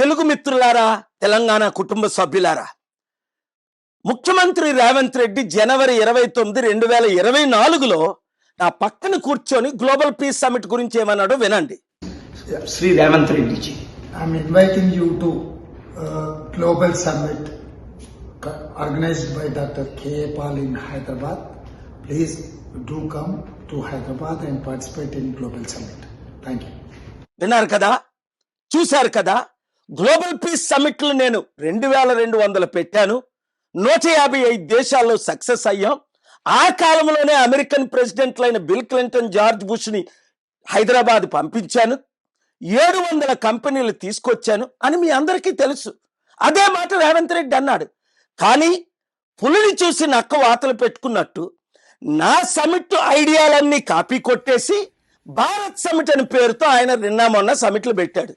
తెలుగు మిత్రులారా, తెలంగాణ కుటుంబ సభ్యులారా, ముఖ్యమంత్రి రేవంత్ రెడ్డి జనవరి 29, 2024లో నా పక్కన కూర్చొని గ్లోబల్ పీస్ సమిట్ గురించి ఏమన్నాడో వినండి. Sri Ravant Reddy ji, I am inviting you to Global Summit organized by Dr. K. Pal in Hyderabad. Please do come to Hyderabad and participate in Global Summit. Thank you. విన్నారు కదా, చూశారు కదా. Global peace సమిట్లు నేను 2200 పెట్టాను. 155 దేశాల్లో success అయ్యాం. ఆ కాలంలోనే అమెరికన్ ప్రెసిడెంట్లైన బిల్ క్లింటన్, జార్జ్ బుష్ ని హైదరాబాద్ పంపించాను. 700 కంపెనీలు తీసుకొచ్చాను అని మీ అందరికీ తెలుసు. అదే మాట రేవంత్ రెడ్డి అన్నాడు. కానీ పులిని చూసి నక్క వాతలు పెట్టుకున్నట్టు నా సమిట్ ఐడియాలన్నీ కాపీ కొట్టేసి భారత్ సమిట్ అని పేరుతో ఆయన నిన్న మొన్న సమిట్లు పెట్టాడు.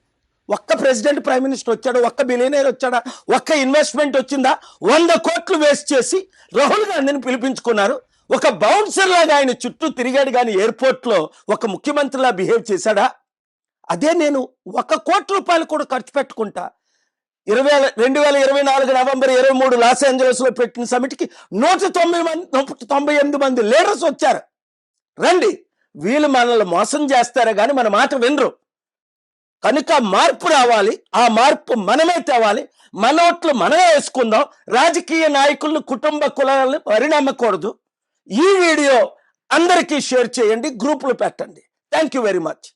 ఒక్క ప్రెసిడెంట్, ప్రైమ్ మినిస్టర్ వచ్చాడు? ఒక్క బిలియనర్ వచ్చాడా? ఒక్క ఇన్వెస్ట్మెంట్ వచ్చిందా? 100 కోట్లు వేస్ట్ చేసి రాహుల్ గాంధీని పిలిపించుకున్నారు. ఒక బౌన్సర్ లాగా ఆయన చుట్టూ తిరిగాడు, కానీ ఎయిర్పోర్ట్లో ఒక ముఖ్యమంత్రిలా బిహేవ్ చేశాడా? అదే నేను 1 కోటి రూపాయలు కూడా ఖర్చు పెట్టుకుంటా. 2024 నవంబర్ 23 లాస్ ఏంజలస్ లో పెట్టిన సమిట్కి 198 మంది లీడర్స్ వచ్చారు. రండి, వీళ్ళు మనల్ని మోసం చేస్తారా కానీ మన మాట వినరు. కనుక మార్పు రావాలి. ఆ మార్పు మనమే తేవాలి. మన ఓట్లు మనమే వేసుకుందాం. రాజకీయ నాయకులను, కుటుంబ కులాలను పరిణామకూడదు. ఈ వీడియో అందరికీ షేర్ చేయండి, గ్రూపులు పెట్టండి. Thank you very much.